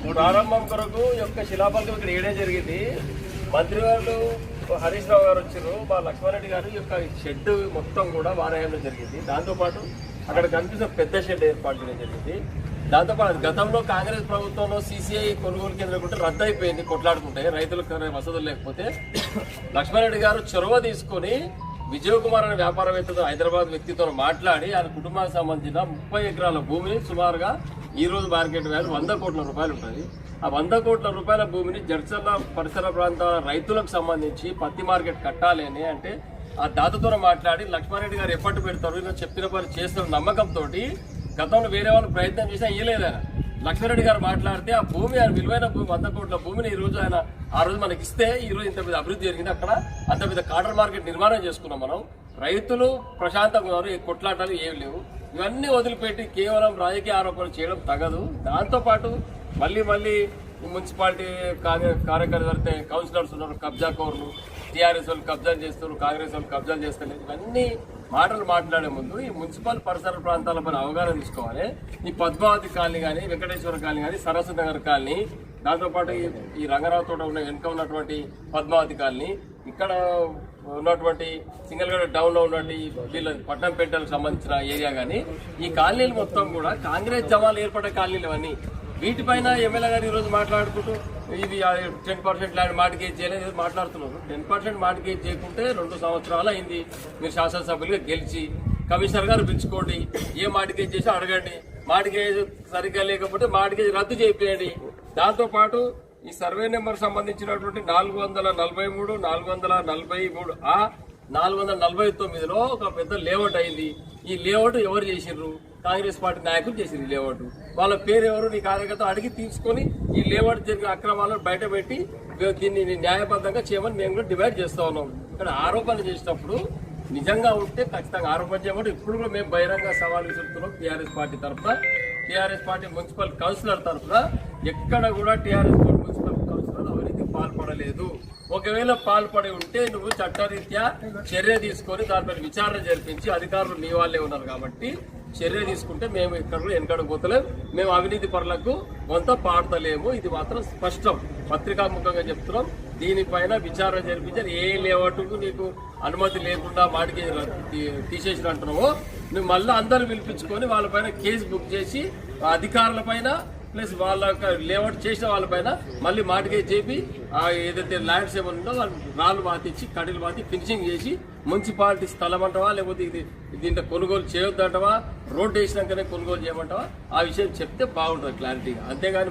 ప్రారంభం కొరకు యొక్క శిలాఫలకం ఇక్కడ ఏడే జరిగింది. మంత్రి గారు హరీష్ రావు గారు వచ్చారు. మా లక్ష్మారెడ్డి గారు యొక్క షెడ్ మొత్తం కూడా వారాయంలో జరిగింది. దాంతోపాటు అక్కడ కనిపిస్తున్న పెద్ద షెడ్ ఏర్పాటు చేయడం జరిగింది. దాంతోపాటు గతంలో కాంగ్రెస్ ప్రభుత్వంలో సీసీఐ కొనుగోలు కేంద్రం కూడా రద్దు అయిపోయింది. కొట్లాడుకుంటే రైతులకు వసతులు లేకపోతే లక్ష్మారెడ్డి గారు చొరవ తీసుకొని విజయ్ కుమార్ అనే వ్యాపారవేత్తతో హైదరాబాద్ వ్యక్తితో మాట్లాడి ఆయన కుటుంబానికి సంబంధించిన 30 ఎకరాల భూమిని సుమారుగా ఈ రోజు మార్కెట్ వాల్యూ 100 కోట్ల రూపాయలు ఉంటుంది. ఆ 100 కోట్ల రూపాయల భూమిని జడ్చర్ల పరిసర ప్రాంతాల రైతులకు సంబంధించి పత్తి మార్కెట్ కట్టాలి అని అంటే ఆ దాతతో మాట్లాడి లక్ష్మారెడ్డి గారు ఎప్పటి పెడతారు ఇలా చెప్పిన పని చేస్తున్న నమ్మకంతో గతంలో వేరే వాళ్ళు ప్రయత్నం చేసినా ఇయ్యలేదు ఆయన. లక్ష్మారెడ్డి గారు మాట్లాడితే ఆ భూమి ఆయన విలువైన భూమి 100 కోట్ల భూమిని ఈ రోజు ఆయన ఆ రోజు మనకి ఇస్తే ఈ రోజు ఇంత పెద్ద అభివృద్ధి జరిగింది. అక్కడ అంత పెద్ద కాటన్ మార్కెట్ నిర్మాణం చేసుకున్నాం మనం. రైతులు ప్రశాంతంగా ఉన్నారు, కొట్లాటాలు ఏమి లేవు. ఇవన్నీ వదిలిపెట్టి కేవలం రాజకీయ ఆరోపణలు చేయడం తగదు. దాంతోపాటు మళ్ళీ మున్సిపాలిటీ కార్యకర్తలు కౌన్సిలర్స్ ఉన్నారు, కబ్జా కోర్లు, టీఆర్ఎస్ వాళ్ళు కబ్జా చేస్తారు, కాంగ్రెస్ వాళ్ళు కబ్జాలు చేస్తారు. ఇవన్నీ మాటలు మాట్లాడే ముందు ఈ మున్సిపల్ పరిసర ప్రాంతాలపైన అవగాహన తీసుకోవాలి. ఈ పద్మావతి కాలనీ కానీ, వెంకటేశ్వర కాలనీ కానీ, సరస్వతి నగర్ కాలనీ, దాంతోపాటు ఈ రంగరావు తోట ఉన్న వెనుక ఉన్నటువంటి పద్మావతి కాలనీ, ఇక్కడ ఉన్నటువంటి సింగల్గడ డౌన్ లో ఉన్నటువంటి వీళ్ళ పట్టణంపేటలకు సంబంధించిన ఏరియా కానీ ఈ కాలనీలు మొత్తం కూడా కాంగ్రెస్ జమాలు ఏర్పడే కాలనీలు అవన్నీ. వీటిపైన ఎమ్మెల్యే గారు ఈరోజు మాట్లాడుకుంటూ ఇది 10% ల్యాండ్ మార్టిగేజ్ చేయలేదు మాట్లాడుతున్నారు. 10% మార్టిగేజ్ చేయకుంటే 2 సంవత్సరాలు అయింది. మీరు శాసనసభ్యులుగా గెలిచి కమిషనర్ గారు పిలుచుకోండి, ఏ మార్టిగేజ్ చేసి అడగండి. మార్టిగేజ్ సరిగ్గా లేకపోతే మార్టిగేజ్ రద్దు చేయండి. దాంతోపాటు ఈ సర్వే నెంబర్ సంబంధించినటువంటి 443, 443 ఆ 449లో ఒక పెద్ద లేఅవుట్ అయింది. ఈ లేఅవుట్ ఎవరు చేసిర్రు? కాంగ్రెస్ పార్టీ నాయకులు చేసింది లేఅవుట్. వాళ్ళ పేరు ఎవరు? నీ కార్యకర్త అడిగి తీసుకొని ఈ లేఅవుట్ జరిగిన అక్రమాలను బయట పెట్టి దీన్ని న్యాయబద్ధంగా చేయమని మేము కూడా డిమాండ్ చేస్తా ఉన్నాం. ఇక్కడ ఆరోపణ చేసినప్పుడు నిజంగా ఉంటే ఖచ్చితంగా ఆరోపణ చేయమంటే ఇప్పుడు కూడా మేము బహిరంగ సవాల్ విసురుతున్నాం. టీఆర్ఎస్ పార్టీ తరఫున, టీఆర్ఎస్ పార్టీ మున్సిపల్ కౌన్సిలర్ తరఫున ఎక్కడ కూడా టీఆర్ఎస్ మున్సిపల్ కౌన్సిలర్ అవినీతికి పాల్పడలేదు. ఒకవేళ పాల్పడి ఉంటే నువ్వు చట్టరీత్యా చర్య తీసుకొని దానిపై విచారణ జరిపించి అధికారులు నీ వాళ్ళే ఉన్నారు కాబట్టి చర్య తీసుకుంటే మేము ఇక్కడ కూడా వెనకడు పోతలేము. మేము అవినీతి పరులకు కొంత పాడతలేము. ఇది మాత్రం స్పష్టం, పత్రికాముఖంగా చెప్తున్నాం. దీనిపైన విచారణ జరిపించాలి. ఏ లేఅవుట్కు నీకు అనుమతి లేకుండా వాటికి తీసేసిన అంటున్నావో నువ్వు మళ్ళీ అందరూ పిలిపించుకొని వాళ్ళపైన కేసు బుక్ చేసి అధికారుల పైన ప్లస్ వాళ్ళ లేఅవుట్ చేసిన వాళ్ళపైన మళ్ళీ మార్టిగేజ్ చేపి ఏదైతే ల్యాండ్స్ ఏమైనా ఉందో వాళ్ళు రాళ్ళు బాతిచ్చి కడీలు బాతి ఫినిషింగ్ చేసి మున్సిపాలిటీ స్థలం అంటవా లేకపోతే దీంట్లో కొనుగోలు చేయొద్దంటవా, రోడ్డు వేసినాకనే కొనుగోలు చేయమంటావా, ఆ విషయం చెప్తే బాగుంటుంది క్లారిటీగా. అంతేగాని